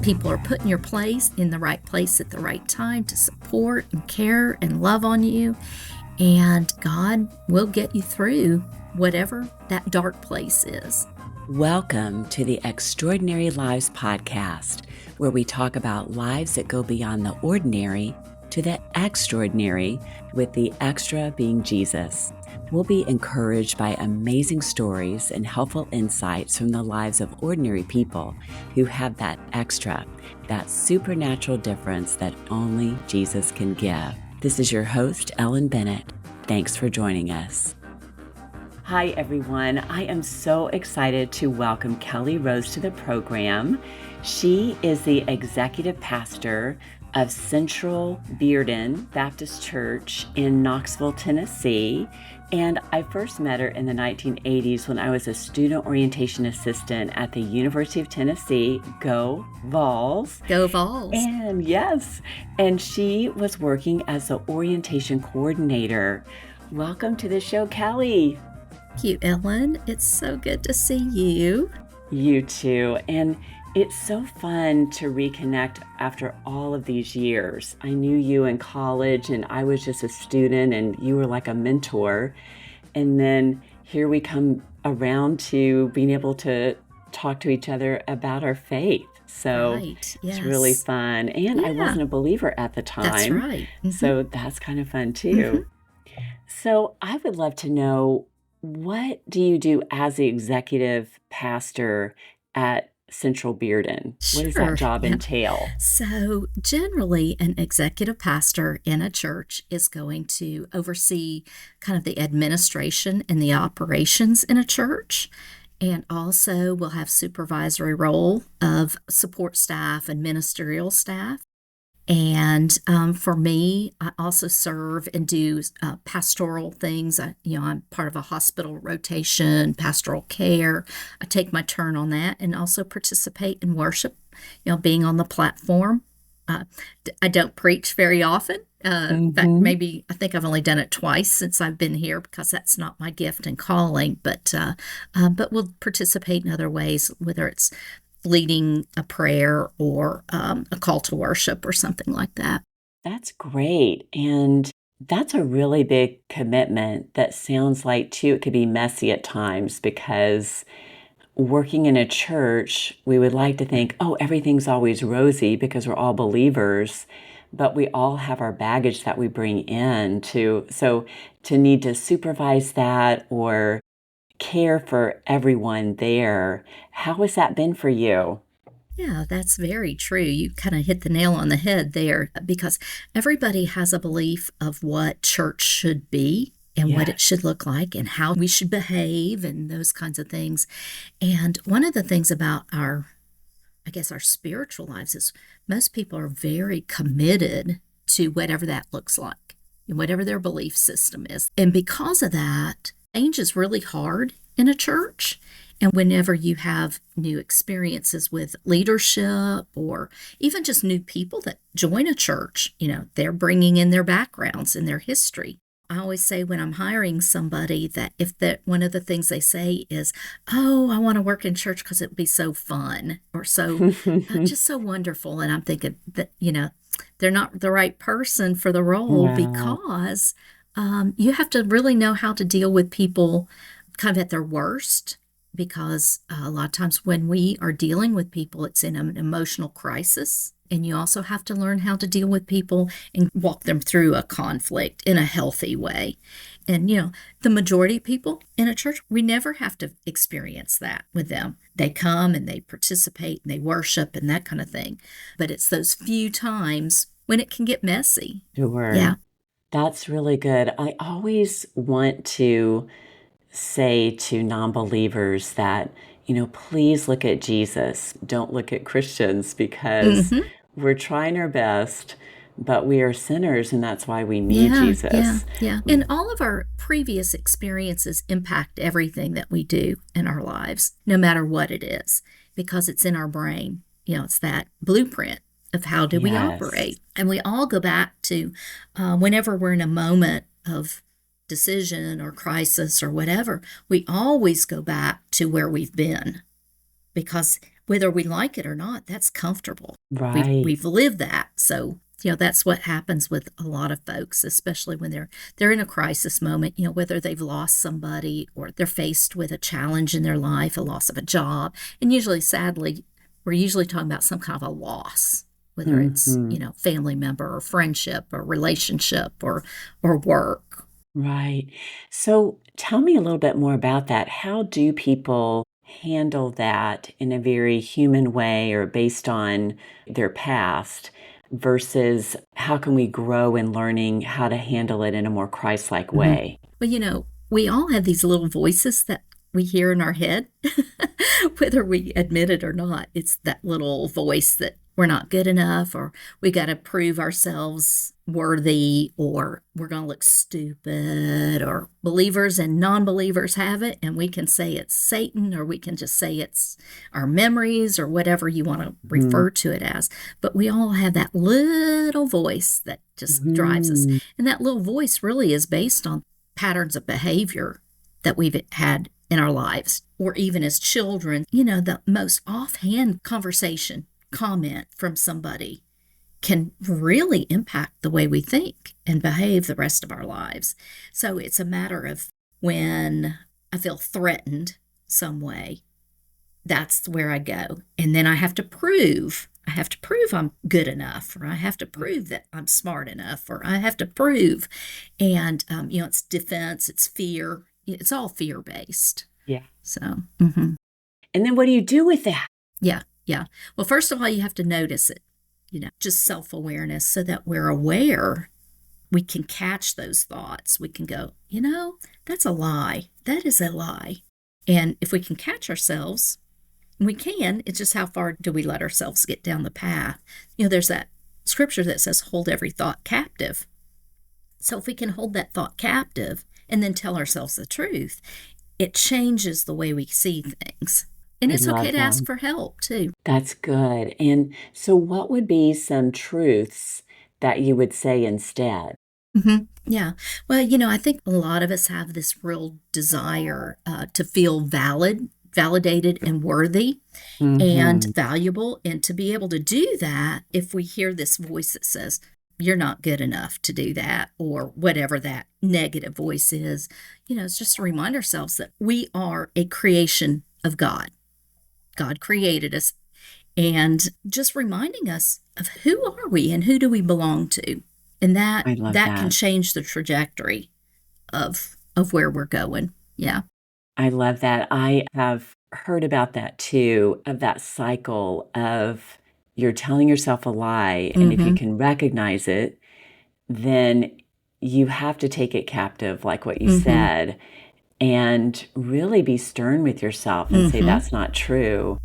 People are put in your place, in the right place at the right time to support and care and love on you. And God will get you through whatever that dark place is. Welcome to the Extraordinary Lives podcast, where we talk about lives that go beyond the ordinary to the extraordinary, with the extra being Jesus. We'll be encouraged by amazing stories and helpful insights from the lives of ordinary people who have that extra, that supernatural difference that only Jesus can give. This is your host, Ellen Bennett. Thanks for joining us. Hi, everyone. I am so excited to welcome Kelly Rose to the program. She is the executive pastor of Central Bearden Baptist Church in Knoxville, Tennessee. And I first met her in the 1980s when I was a student orientation assistant at the University of Tennessee. Go Vols. Go Vols. And yes, and she was working as the orientation coordinator. Welcome to the show, Kelly. Thank you, Ellen. It's so good to see you. You too. And it's so fun to reconnect after all of these years. I knew you in college and I was just a student and you were like a mentor. And then here we come around to being able to talk to each other about our faith. So Right, yes. it's really fun. And I Yeah. wasn't a believer at the time. That's right. Mhm. So that's kind of fun too. So I would love to know, what do you do as the executive pastor at Central Bearden? What does Sure, that job yeah. entail? So generally, an executive pastor in a church is going to oversee kind of the administration and the operations in a church, and also will have supervisory role of support staff and ministerial staff. And for me, I also serve and do pastoral things. I'm part of a hospital rotation, pastoral care. I take my turn on that and also participate in worship, being on the platform. I don't preach very often. In fact, maybe I think I've only done it twice since I've been here because that's not my gift and calling. But we'll participate in other ways, whether it's leading a prayer or a call to worship or something like that. That's great. And that's a really big commitment that sounds like, too, it could be messy at times because working in a church, we would like to think, oh, everything's always rosy because we're all believers, but we all have our baggage that we bring in so to need to supervise that or care for everyone there. How has that been for you? Yeah, that's very true. You kind of hit the nail on the head there because everybody has a belief of what church should be and what it should look like and how we should behave and those kinds of things. And one of the things about our spiritual lives is most people are very committed to whatever that looks like, whatever their belief system is. And because of that, change is really hard in a church. And whenever you have new experiences with leadership or even just new people that join a church, they're bringing in their backgrounds and their history. I always say when I'm hiring somebody that if that one of the things they say is, oh, I want to work in church because it would be so fun or so just so wonderful. And I'm thinking that, they're not the right person for the role because you have to really know how to deal with people kind of at their worst, because a lot of times when we are dealing with people, it's in an emotional crisis. And you also have to learn how to deal with people and walk them through a conflict in a healthy way. And, the majority of people in a church, we never have to experience that with them. They come and they participate and they worship and that kind of thing. But it's those few times when it can get messy. Sure. Yeah. That's really good. I always want to say to non-believers that, please look at Jesus. Don't look at Christians because we're trying our best, but we are sinners and that's why we need Jesus. Yeah. And all of our previous experiences impact everything that we do in our lives, no matter what it is, because it's in our brain. It's that blueprint of how do we operate. And we all go back to whenever we're in a moment of decision or crisis or whatever, we always go back to where we've been because whether we like it or not, that's comfortable. Right. We've lived that. So, that's what happens with a lot of folks, especially when they're in a crisis moment, whether they've lost somebody or they're faced with a challenge in their life, a loss of a job. And usually, sadly, we're usually talking about some kind of a loss, whether it's, family member or friendship or relationship or work. Right. So tell me a little bit more about that. How do people handle that in a very human way or based on their past versus how can we grow in learning how to handle it in a more Christ-like way? Well, we all have these little voices that we hear in our head, whether we admit it or not. It's that little voice that we're not good enough, or we got to prove ourselves worthy, or we're going to look stupid, or believers and non-believers have it, and we can say it's Satan, or we can just say it's our memories, or whatever you want to refer to it as. But we all have that little voice that just drives us. And that little voice really is based on patterns of behavior that we've had in our lives, or even as children. The most offhand comment from somebody can really impact the way we think and behave the rest of our lives. So it's a matter of when I feel threatened some way, that's where I go. And then I have to prove I'm good enough, or I have to prove that I'm smart enough, or I have to prove. And, it's defense, it's fear. It's all fear-based. Yeah. So, And then what do you do with that? Yeah. Well, first of all, you have to notice it, just self-awareness, so that we're aware. We can catch those thoughts. We can go, that's a lie. That is a lie. And if we can catch ourselves, we can. It's just how far do we let ourselves get down the path? There's that scripture that says, hold every thought captive. So if we can hold that thought captive and then tell ourselves the truth, it changes the way we see things. And it's okay to ask for help, too. That's good. And so what would be some truths that you would say instead? Yeah. Well, I think a lot of us have this real desire to feel validated and worthy and valuable. And to be able to do that, if we hear this voice that says, you're not good enough to do that, or whatever that negative voice is, it's just to remind ourselves that we are a creation of God. God created us, and just reminding us of who are we and who do we belong to. And that can change the trajectory of where we're going. Yeah. I love that. I have heard about that too, of that cycle of you're telling yourself a lie, and if you can recognize it, then you have to take it captive, like what you said, and really be stern with yourself and say that's not true.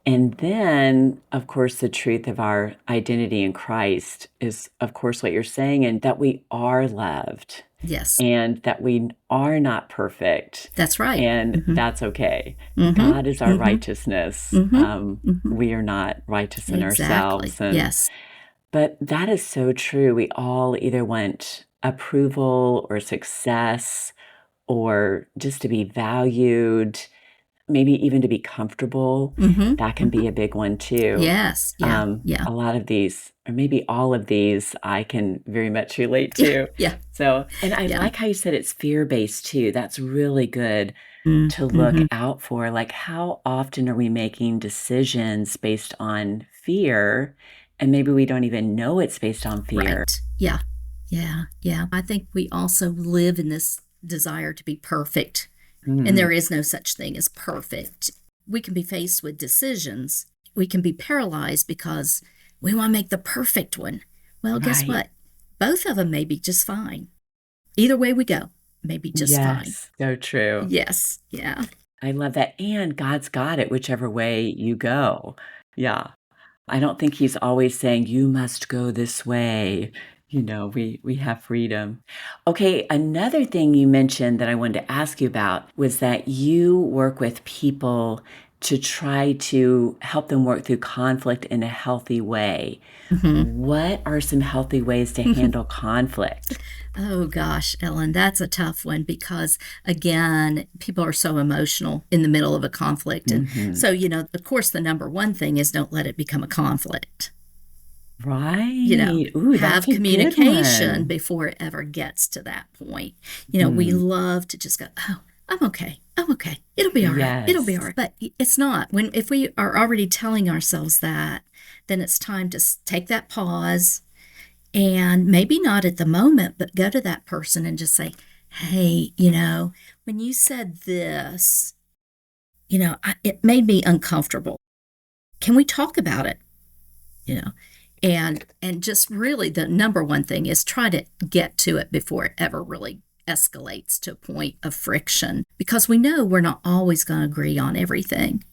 And then, of course, the truth of our identity in Christ is, of course, what you're saying, and that we are loved. Yes. And that we are not perfect. That's right. And that's okay. God is our righteousness. We are not righteous in ourselves. And, yes. But that is so true. We all either want approval or success, or just to be valued, maybe even to be comfortable. That can be a big one too. Yes. Yeah. A lot of these, or maybe all of these, I can very much relate to. Yeah. So, and I like how you said it's fear-based too. That's really good to look out for. Like, how often are we making decisions based on fear, and maybe we don't even know it's based on fear? Right. Yeah. I think we also live in this desire to be perfect. And there is no such thing as perfect. We can be faced with decisions. We can be paralyzed because we want to make the perfect one. Well, guess what? Both of them may be just fine. Either way we go, may be just fine. Yes, so true. Yes, yeah. I love that. And God's got it whichever way you go. Yeah. I don't think he's always saying, you must go this way. We have freedom. Okay, another thing you mentioned that I wanted to ask you about was that you work with people to try to help them work through conflict in a healthy way. What are some healthy ways to handle conflict? Oh gosh, Ellen, that's a tough one because, again, people are so emotional in the middle of a conflict. And so, of course, the number one thing is don't let it become a conflict. Right. Ooh, that's Have a good communication one. before it ever gets to that point. We love to just go, oh, I'm okay. I'm okay. It'll be all right. It'll be all Yes. right. But it's not. If we are already telling ourselves that, then it's time to take that pause and maybe not at the moment, but go to that person and just say, hey, when you said this, it made me uncomfortable. Can we talk about it? And just really the number one thing is try to get to it before it ever really escalates to a point of friction, because we know we're not always going to agree on everything,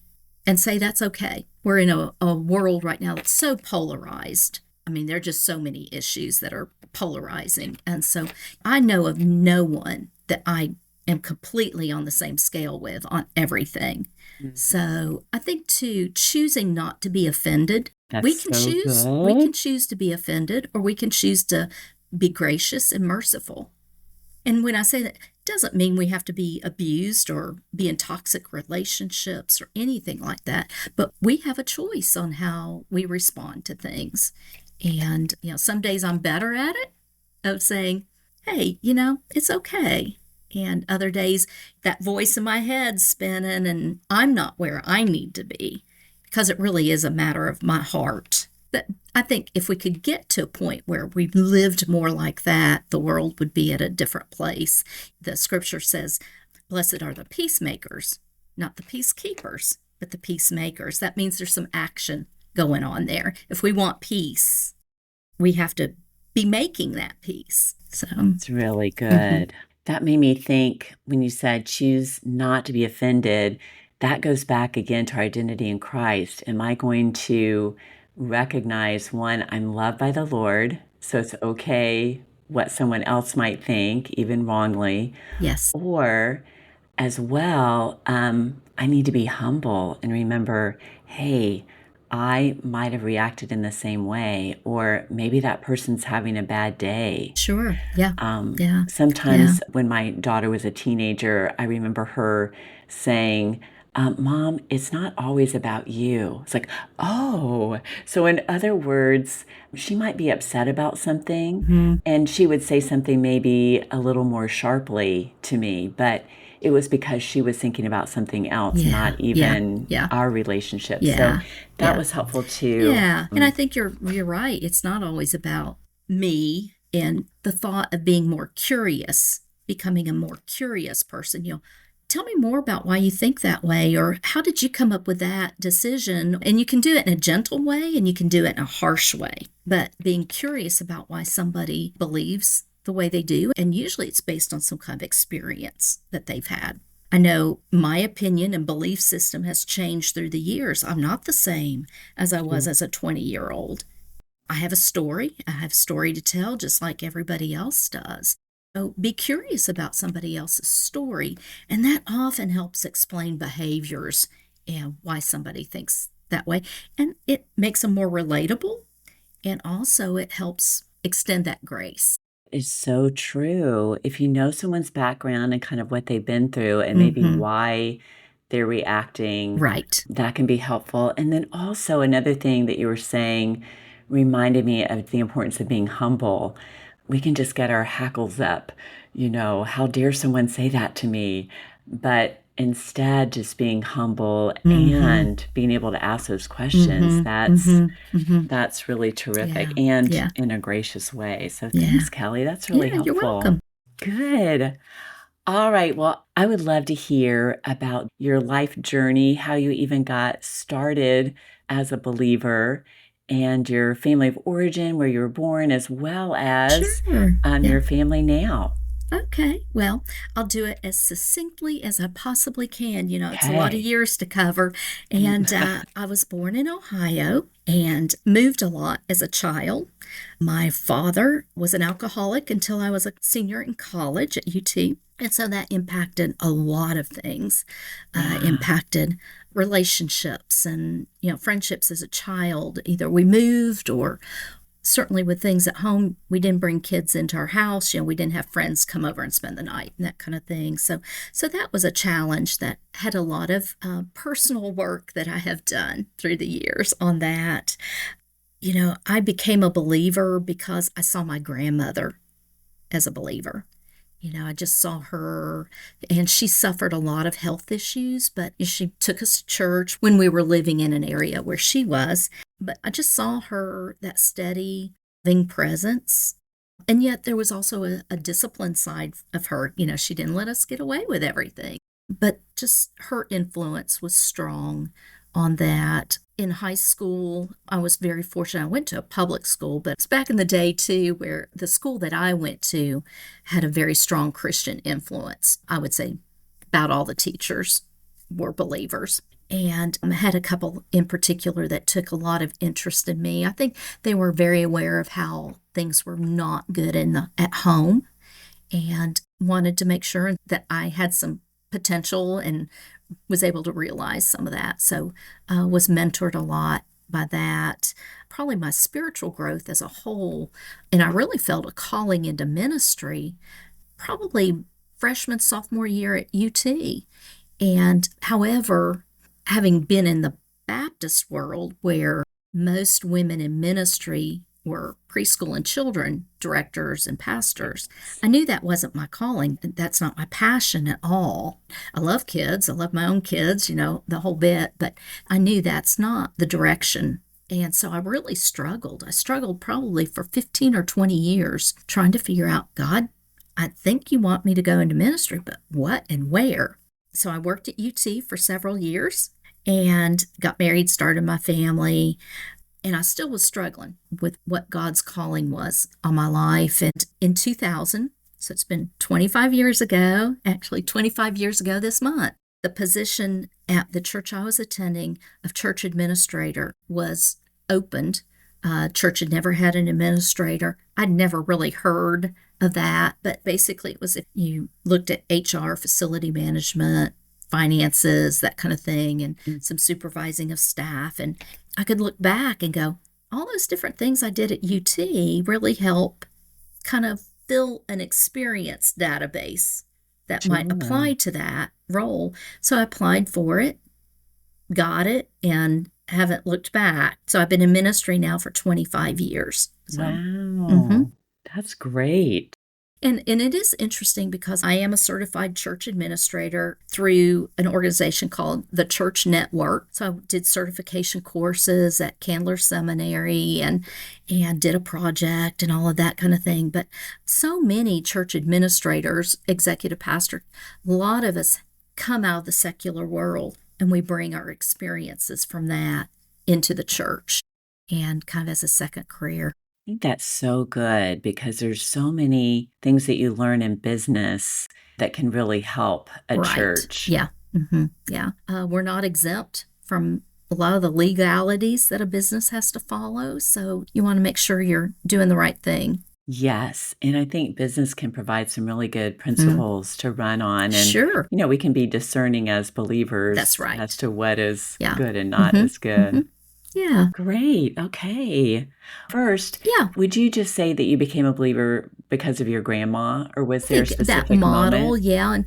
and say that's okay. We're in a world right now that's so polarized. I mean, there are just so many issues that are polarizing. And so I know of no one that I am completely on the same scale with on everything. So I think too, choosing not to be offended. We That's can so choose. good. We can choose to be offended, or we can choose to be gracious and merciful. And when I say that, it doesn't mean we have to be abused or be in toxic relationships or anything like that. But we have a choice on how we respond to things. And, some days I'm better at it, of saying, hey, it's okay. And other days that voice in my head's spinning and I'm not where I need to be, because it really is a matter of my heart. But I think if we could get to a point where we lived more like that, the world would be at a different place. The scripture says, blessed are the peacemakers, not the peacekeepers, but the peacemakers. That means there's some action going on there. If we want peace, we have to be making that peace. So it's really good. That made me think when you said choose not to be offended, that goes back again to our identity in Christ. Am I going to recognize, one, I'm loved by the Lord, so it's okay what someone else might think, even wrongly. yes, Or as well, I need to be humble and remember, hey, I might have reacted in the same way, or maybe that person's having a bad day. sure, yeah, yeah, Sometimes when my daughter was a teenager, I remember her saying, Mom, it's not always about you. It's like, oh. So in other words, she might be upset about something, and she would say something maybe a little more sharply to me, but it was because she was thinking about something else, not even our relationship. So that was helpful too. Yeah, and I think you're right. It's not always about me, and the thought of being more curious, becoming a more curious person. Tell me more about why you think that way, or how did you come up with that decision? And you can do it in a gentle way, and you can do it in a harsh way. But being curious about why somebody believes the way they do, and usually it's based on some kind of experience that they've had. I know my opinion and belief system has changed through the years. I'm not the same as I was as a 20-year-old. I have a story. I have a story to tell, just like everybody else does. So be curious about somebody else's story, and that often helps explain behaviors and why somebody thinks that way. And it makes them more relatable, and also it helps extend that grace. Is so true. If you know someone's background and kind of what they've been through and maybe why they're reacting, Right. that can be helpful. And then also another thing that you were saying reminded me of the importance of being humble. We can just get our hackles up, how dare someone say that to me? But instead, just being humble and being able to ask those questions, that's really terrific and in a gracious way. So thanks, Kelly. That's really helpful. You're welcome. Good. All right. Well, I would love to hear about your life journey, how you even got started as a believer, and your family of origin, where you were born, as well as your family now. Okay, well, I'll do it as succinctly as I possibly can. It's a lot of years to cover. And I was born in Ohio and moved a lot as a child. My father was an alcoholic until I was a senior in college at UT. And so that impacted a lot of things. Impacted relationships and, friendships as a child. Either we moved, or certainly with things at home, we didn't bring kids into our house. We didn't have friends come over and spend the night and that kind of thing. So that was a challenge that had a lot of personal work that I have done through the years on that. I became a believer because I saw my grandmother as a believer. I just saw her, and she suffered a lot of health issues, but she took us to church when we were living in an area where she was. But I just saw her, that steady, loving presence. And yet there was also a disciplined side of her. She didn't let us get away with everything, but just her influence was strong on that. In high school, I was very fortunate. I went to a public school, but it's back in the day too, where the school that I went to had a very strong Christian influence. I would say about all the teachers were believers. And I had a couple in particular that took a lot of interest in me. I think they were very aware of how things were not good at home, and wanted to make sure that I had some potential and was able to realize some of that. So was mentored a lot by that. Probably my spiritual growth as a whole, and I really felt a calling into ministry probably freshman, sophomore year at UT. And however, having been in the Baptist world where most women in ministry were preschool and children directors and pastors, I knew that wasn't my calling. That's not my passion at all. I love kids. I love my own kids, the whole bit, but I knew that's not the direction. And so I really struggled. I struggled probably for 15 or 20 years trying to figure out, God, I think you want me to go into ministry, but what and where? So I worked at UT for several years and got married, started my family. And I still was struggling with what God's calling was on my life. And in 2000, so it's been 25 years ago, actually 25 years ago this month, the position at the church I was attending of church administrator was opened. Church had never had an administrator. I'd never really heard of that, but basically it was if you looked at HR, facility management, finances, that kind of thing, and some supervising of staff. And I could look back and go, all those different things I did at UT really help kind of fill an experience database that might apply to that role. So I applied for it, got it, and haven't looked back. So I've been in ministry now for 25 years. So, wow. That's great. And it is interesting because I am a certified church administrator through an organization called the Church Network. So I did certification courses at Candler Seminary and did a project and all of that kind of thing. But so many church administrators, executive pastor, a lot of us come out of the secular world and we bring our experiences from that into the church and kind of as a second career. I think that's so good because there's so many things that you learn in business that can really help a church. Yeah. Yeah. We're not exempt from a lot of the legalities that a business has to follow. So you want to make sure you're doing the right thing. Yes. And I think business can provide some really good principles to run on. And, Sure. we can be discerning as believers That's right. as to what is good and not as good. Yeah. Great. Okay. First, Yeah. would you just say that you became a believer because of your grandma, or was there a specific that model, moment? yeah,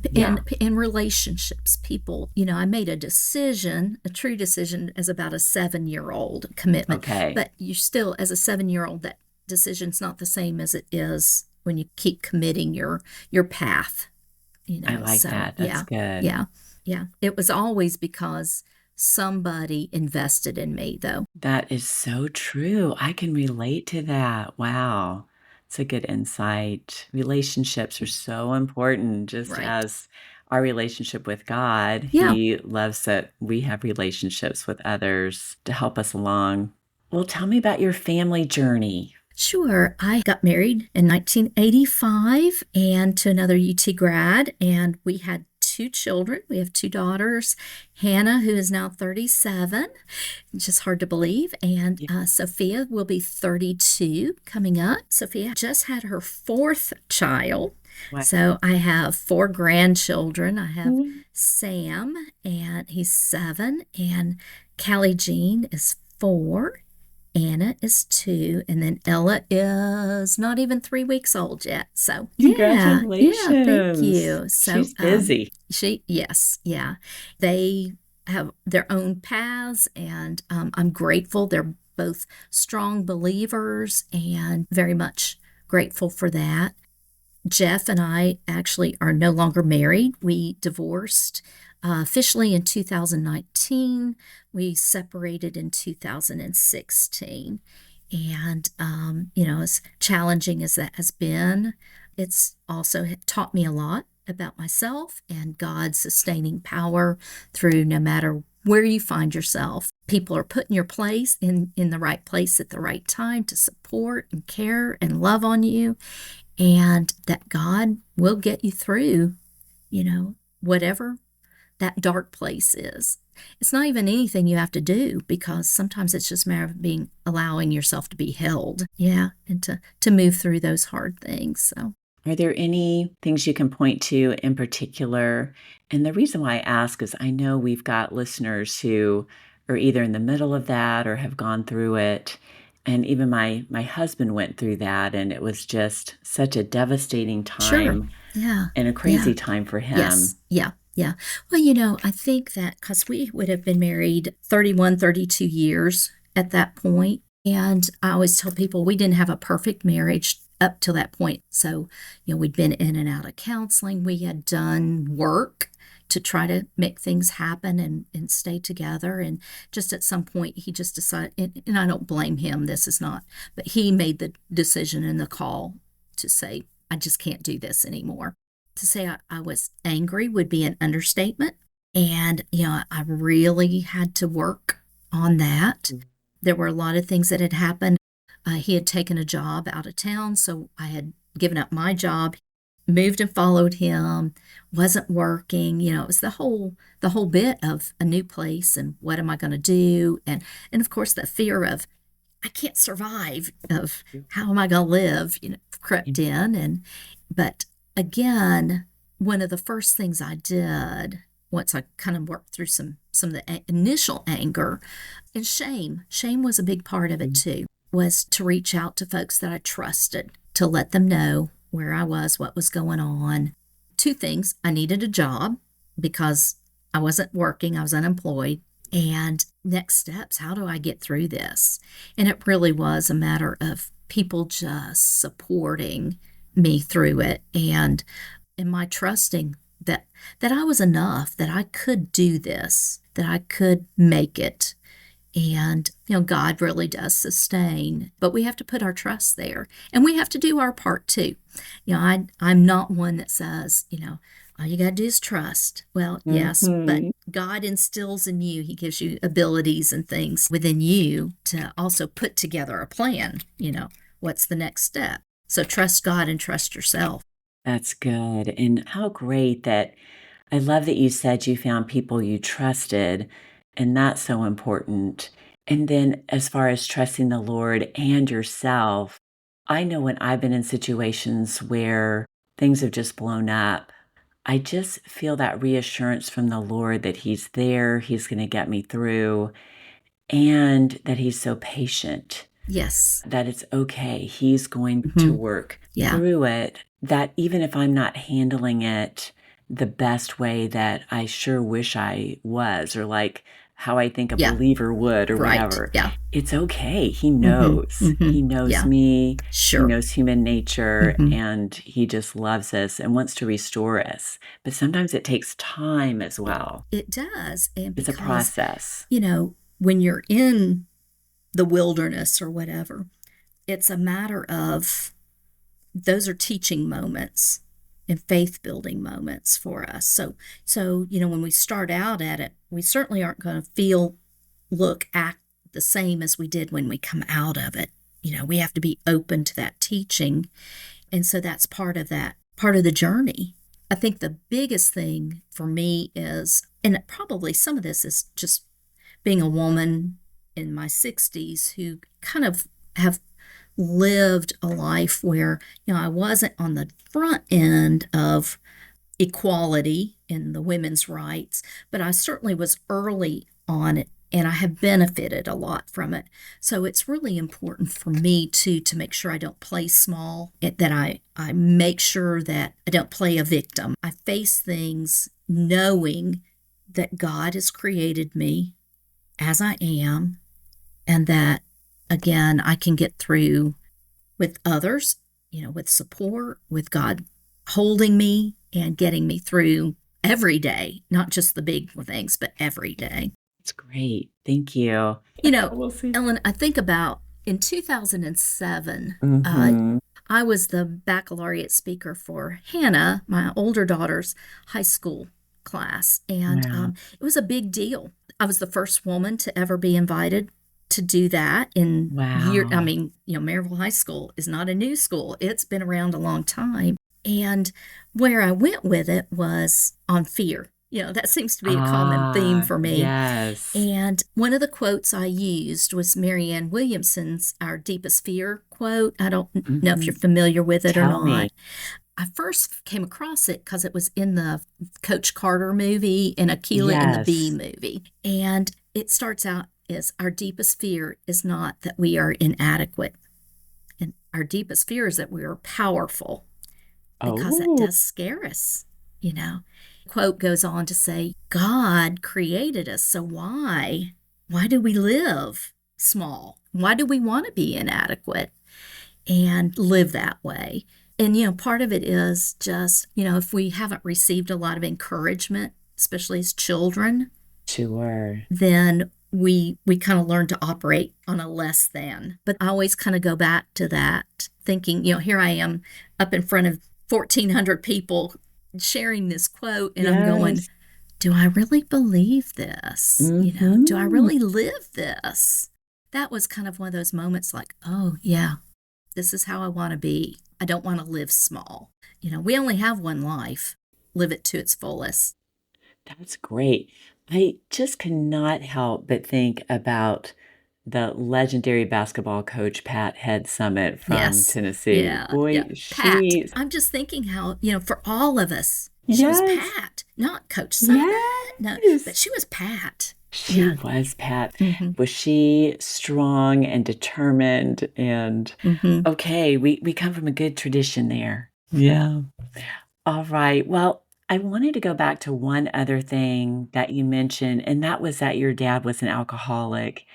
and relationships, people. I made a true decision, as about a 7-year-old commitment. Okay. But you still, as a 7-year-old, that decision's not the same as it is when you keep committing your path. I like that. That's good. Yeah. It was always because somebody invested in me, though. That is so true. I can relate to that. Wow. It's a good insight. Relationships are so important, just as our relationship with God. Yeah. He loves that we have relationships with others to help us along. Well, tell me about your family journey. Sure. I got married in 1985 and to another UT grad, and we had 2 children. We have 2 daughters, Hannah, who is now 37, it's just hard to believe, and Sophia will be 32 coming up. Sophia just had her 4th child, Wow. So I have 4 grandchildren. I have Mhm. Sam, and he's 7, and Callie Jean is 4, Anna is 2, and then Ella is not even 3 weeks old yet. So yeah, thank Congratulations. you. So She's busy. yes, yeah, they have their own paths, and I'm grateful. They're both strong believers, and very much grateful for that. Jeff and I actually are no longer married. We divorced officially in 2019. We separated in 2016. And, as challenging as that has been, it's also taught me a lot about myself and God's sustaining power through no matter where you find yourself. People are put in your place, in the right place at the right time to support and care and love on you, and that God will get you through, whatever that dark place is. It's not even anything you have to do, because sometimes it's just a matter of allowing yourself to be held, and to move through those hard things. So Are there any things you can point to in particular? And the reason why I ask is I know we've got listeners who are either in the middle of that or have gone through it. And even my husband went through that, and it was just such a devastating sure, time yeah, and a yeah, crazy time for yes, him. yeah, yeah. Well, I think that because we would have been married 31, 32 years at that point. And I always tell people we didn't have a perfect marriage up till that point. So, we'd been in and out of counseling. We had done work to try to make things happen and stay together. And just at some point, he just decided, and I don't blame him, this is not, but he made the decision and the call to say, I just can't do this anymore. To say I was angry would be an understatement. And, I really had to work on that. There were a lot of things that had happened. He had taken a job out of town, so I had given up my job, moved and followed him, wasn't working. It was the whole bit of a new place and what am I going to do? And of course the fear of I can't survive, of how am I going to live, crept in. But again, one of the first things I did once I kind of worked through some of the initial anger and shame was a big part of it too, was to reach out to folks that I trusted, to let them know where I was, what was going on. 2 things: I needed a job because I wasn't working, I was unemployed. And next steps, how do I get through this? And it really was a matter of people just supporting me through it, and my trusting that I was enough, that I could do this, that I could make it. And, God really does sustain, but we have to put our trust there, and we have to do our part too. I'm not one that says, all you got to do is trust. Well, yes, but Mhm. God instills in you, He gives you abilities and things within you to also put together a plan. What's the next step? So trust God and trust yourself. That's good. And how great that I love that you said you found people you trusted, and that's so important. And then, as far as trusting the Lord and yourself, I know when I've been in situations where things have just blown up, I just feel that reassurance from the Lord that He's there, He's going to get me through, and that He's so patient, Yes. that it's okay. He's going to Hmm. work Yeah. through it, that even if I'm not handling it the best way that I sure wish I was, or like how I think a Yeah. believer would, or Right. whatever, Yeah. it's okay. He Hmm. knows. Hmm. He knows Yeah. me. He Sure. knows human nature, Hmm. and He just loves us and wants to restore us. But sometimes it takes time as well. It does. And It's a because, process. when you're in the wilderness or whatever, it's a matter of those are teaching moments and faith building moments for us. So when we start out at it, we certainly aren't going to look, act the same as we did when we come out of it. We have to be open to that teaching. And so that's part of the journey. I think the biggest thing for me is, and probably some of this is just being a woman in my 60s who kind of have lived a life where, I wasn't on the front end of equality in the women's rights, but I certainly was early on it, and I have benefited a lot from it. So it's really important for me to make sure I don't play small, that I make sure that I don't play a victim. I face things knowing that God has created me as I am, and that, again, I can get through with others, with support, with God holding me and getting me through every day, not just the big things, but every day. It's great. Thank you. We'll see. Ellen, I think about in 2007, Mm-hmm. I was the baccalaureate speaker for Hannah, my older daughter's high school class, and Wow. it was a big deal. I was the first woman to ever be invited to do that in Wow. Maryville High School is not a new school. It's been around a long time. And where I went with it was on fear. That seems to be a common theme for me. Yes. And one of the quotes I used was Marianne Williamson's Our Deepest Fear quote. I don't know if you're familiar with it or Tell not. me. I first came across it because it was in the Coach Carter movie and Aquila and the Bee movie. And it starts out as, our deepest fear is not that we are inadequate. And our deepest fear is that we are powerful, because that does scare us, The quote goes on to say, God created us, so why do we live small? Why do we want to be inadequate and live that way? And, part of it is just, if we haven't received a lot of encouragement, especially as children, Sure. then we kind of learn to operate on a less than. But I always kind of go back to that, thinking, here I am up in front of 1,400 people sharing this quote, and I'm going, do I really believe this? Mm-hmm. Do I really live this? That was kind of one of those moments like, oh, yeah, this is how I want to be. I don't want to live small. We only have one life. Live it to its fullest. That's great. I just cannot help but think about the legendary basketball coach Pat Head Summit from Tennessee. Yeah, Boy, yeah. Pat. she's... I'm just thinking how, for all of us, she Yes. was Pat, not Coach Summit. Yes. No, but she was Pat. She was Pat. Was she strong and determined? And okay, we come from a good tradition there. Yeah. All right. Well, I wanted to go back to one other thing that you mentioned, and that was that your dad was an alcoholic.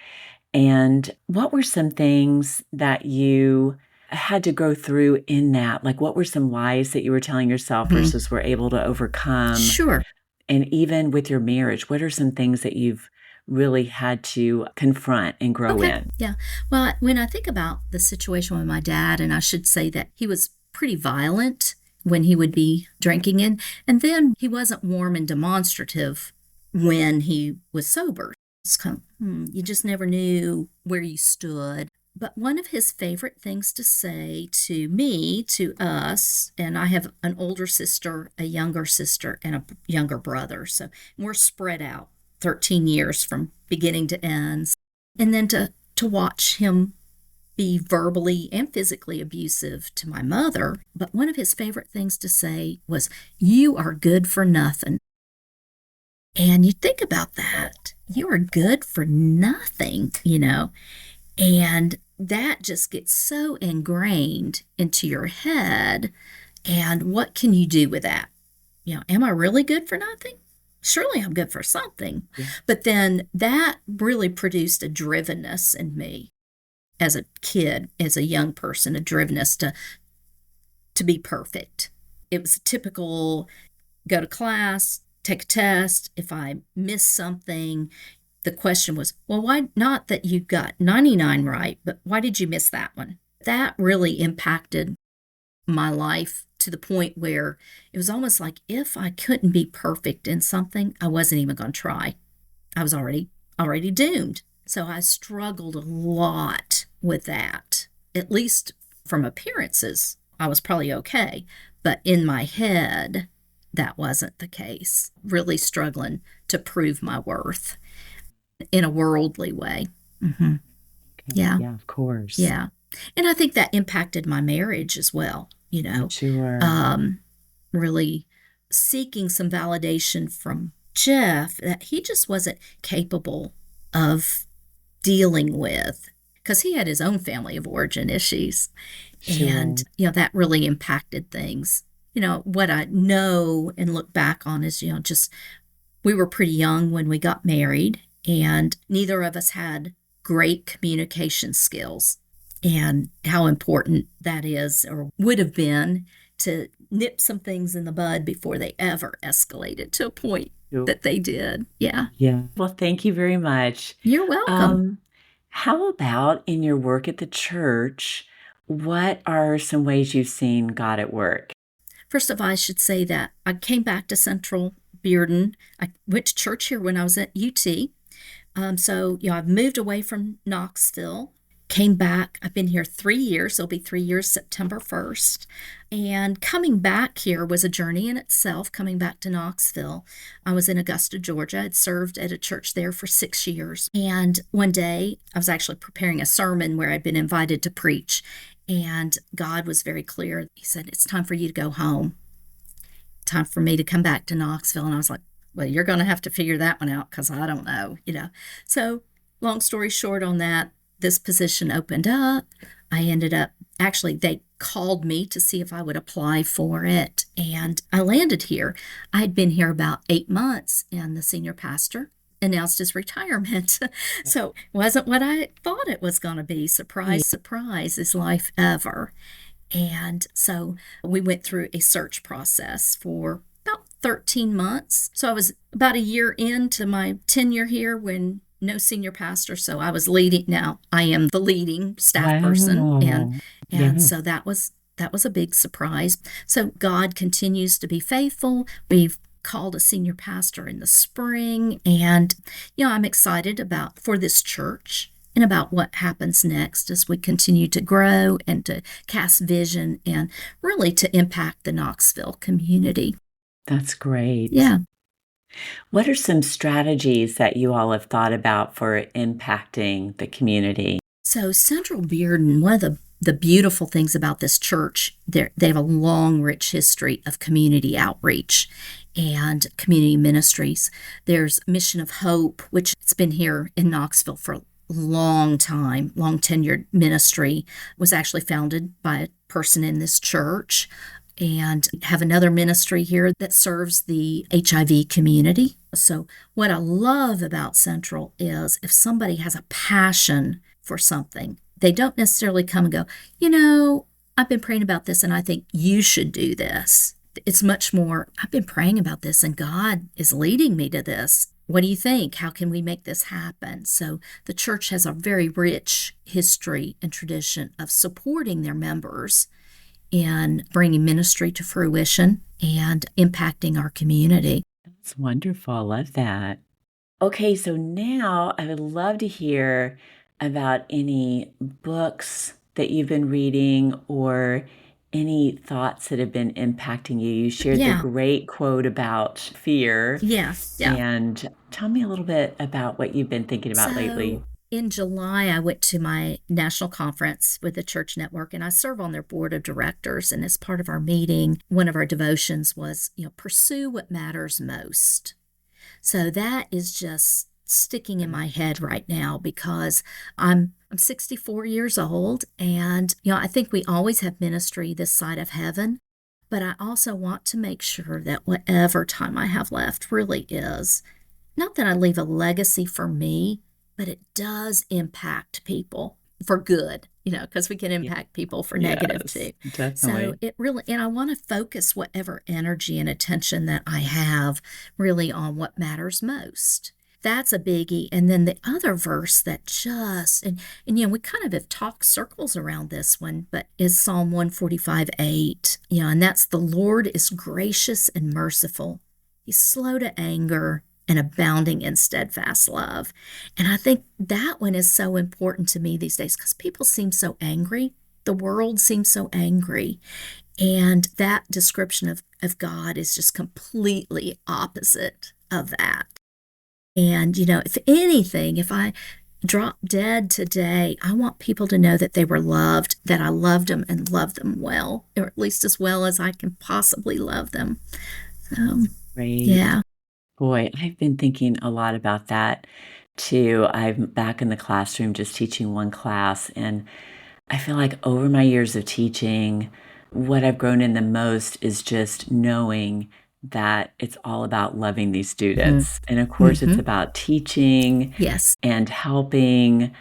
And what were some things that you had to go through in that? Like, what were some lies that you were telling yourself versus were able to overcome? Sure. And even with your marriage, what are some things that you've really had to confront and grow in? Yeah. Well, when I think about the situation with my dad, and I should say that he was pretty violent when he would be drinking, and then he wasn't warm and demonstrative when he was sober. It's kind of, you just never knew where you stood. But one of his favorite things to say to me, to us, and I have an older sister, a younger sister, and a younger brother. So we're spread out 13 years from beginning to end. And then to watch him be verbally and physically abusive to my mother. But one of his favorite things to say was, you are good for nothing. And you think about that. You are good for nothing, and that just gets so ingrained into your head. And what can you do with that? Am I really good for nothing? Surely I'm good for something. Yeah. But then that really produced a drivenness in me as a kid, as a young person, a drivenness to be perfect. It was a typical go to class, take a test. If I missed something, the question was, well, why not that you got 99 right, but why did you miss that one? That really impacted my life to the point where it was almost like if I couldn't be perfect in something, I wasn't even going to try. I was already doomed. So I struggled a lot with that. At least from appearances, I was probably okay. But in my head, that wasn't the case. Really struggling to prove my worth in a worldly way. Mm-hmm. Okay. Yeah, of course. Yeah. And I think that impacted my marriage as well, Sure. really seeking some validation from Jeff that he just wasn't capable of dealing with because he had his own family of origin issues. And, Sure. that really impacted things. What I know and look back on is, just we were pretty young when we got married, and neither of us had great communication skills, and how important that is or would have been to nip some things in the bud before they ever escalated to a point Sure. that they did. Yeah. Yeah. Well, thank you very much. You're welcome. Um, how about in your work at the church? What are some ways you've seen God at work? First of all, I should say that I came back to Central Bearden. I went to church here when I was at UT. So, I've moved away from Knoxville, came back. I've been here 3 years. It'll be 3 years September 1st. And coming back here was a journey in itself, coming back to Knoxville. I was in Augusta, Georgia. I'd served at a church there for 6 years. And one day, I was actually preparing a sermon where I'd been invited to preach. And God was very clear. He said, it's time for you to go home. Time for me to come back to Knoxville. And I was like, well, you're going to have to figure that one out because I don't know. So long story short on that, this position opened up. I ended up, actually, they called me to see if I would apply for it. And I landed here. I had been here about 8 months, and the senior pastor announced his retirement. So it wasn't what I thought it was going to be. Surprise, surprise, is life ever. And so we went through a search process for about 13 months. So I was about a year into my tenure here when no senior pastor. So I was leading. Now I am the leading staff person. And Yeah. so that was a big surprise. So God continues to be faithful. We've called a senior pastor in the spring. And, I'm excited for this church and about what happens next as we continue to grow and to cast vision and really to impact the Knoxville community. That's great. Yeah. What are some strategies that you all have thought about for impacting the community? So Central Bearden, one of the beautiful things about this church, they have a long, rich history of community outreach and community ministries. There's Mission of Hope, which has been here in Knoxville for a long time, long tenured ministry, was actually founded by a person in this church. And have another ministry here that serves the HIV community. So what I love about Central is if somebody has a passion for something, they don't necessarily come and go, I've been praying about this and I think you should do this. It's much more, I've been praying about this and God is leading me to this. What do you think? How can we make this happen? So the church has a very rich history and tradition of supporting their members in bringing ministry to fruition and impacting our community. That's wonderful. I love that. Okay, so now I would love to hear about any books that you've been reading or any thoughts that have been impacting you. You shared the great quote about fear. Yeah. And tell me a little bit about what you've been thinking about lately. In July, I went to my national conference with the church network, and I serve on their board of directors. And as part of our meeting, one of our devotions was, pursue what matters most. So that is just sticking in my head right now because I'm 64 years old, and I think we always have ministry this side of heaven, but I also want to make sure that whatever time I have left really is not that I leave a legacy for me, but it does impact people for good, because we can impact people for negative too. Definitely. So it really, and I want to focus whatever energy and attention that I have really on what matters most. That's a biggie. And then the other verse that and we kind of have talked circles around this one, but is Psalm 145:8. And that's the Lord is gracious and merciful. He's slow to anger and abounding in steadfast love. And I think that one is so important to me these days because people seem so angry. The world seems so angry. And that description of God is just completely opposite of that. And, if anything, if I drop dead today, I want people to know that they were loved, that I loved them and loved them well, or at least as well as I can possibly love them. Great. Yeah. Boy, I've been thinking a lot about that too. I'm back in the classroom just teaching one class, and I feel like over my years of teaching, what I've grown in the most is just knowing that it's all about loving these students. And of course, it's about teaching Yes. and helping,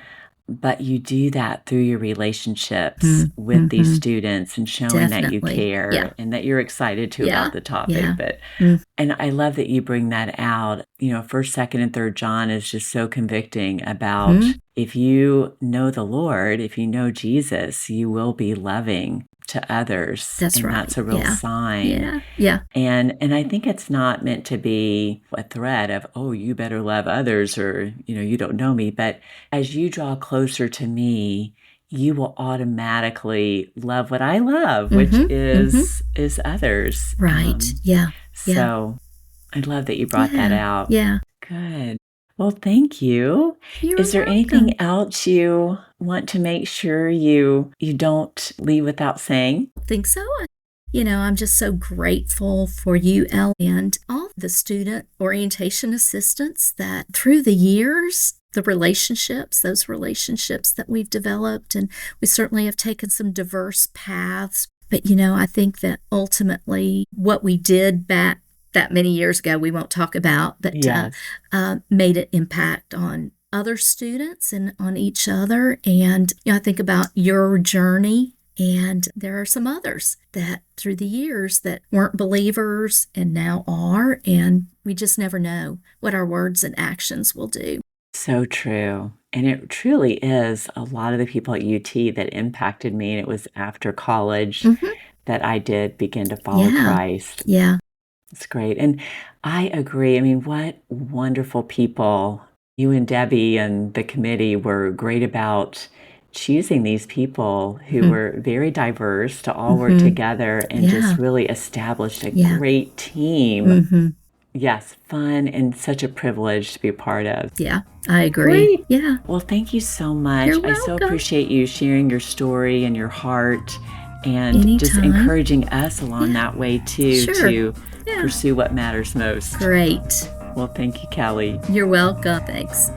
but you do that through your relationships with these students and showing that you Definitely. care Yeah. and that you're excited too Yeah. about the topic. Yeah. But Mm. and I love that you bring that out. First, second, and third John is just so convicting about if you know the Lord, if you know Jesus, you will be loving to others. That's and right. that's a real Yeah. sign. Yeah. Yeah. And I think it's not meant to be a threat of, oh, you better love others or, you don't know me. But as you draw closer to me, you will automatically love what I love, which is others. Right. Yeah. Yeah. So I love that you brought that out. Yeah. Good. Well, thank you. You're Is there welcome. anything else you want to make sure you don't leave without saying? I think so. I'm just so grateful for you, Elle, and all the student orientation assistants that through the years, those relationships that we've developed, and we certainly have taken some diverse paths. But, I think that ultimately what we did back that many years ago, we won't talk about, but Yes. made an impact on other students and on each other. And I think about your journey, and there are some others that through the years that weren't believers and now are, and we just never know what our words and actions will do. So true. And it truly is a lot of the people at UT that impacted me. And it was after college that I did begin to follow Christ. Yeah. It's great. And I agree. I mean, what wonderful people. You and Debbie and the committee were great about choosing these people who were very diverse to all work together and just really established a great team. Yes, fun and such a privilege to be a part of. Yeah, I agree. Great. Yeah. Well, thank you so much. You're I so welcome. appreciate you sharing your story and your heart and just Anytime. encouraging us along that way too Sure. to pursue what matters most. Great. Well, thank you, Kelly. You're welcome. Thanks.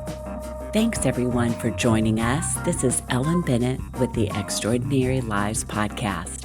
Thanks, everyone, for joining us. This is Ellen Bennett with the Extraordinary Lives Podcast.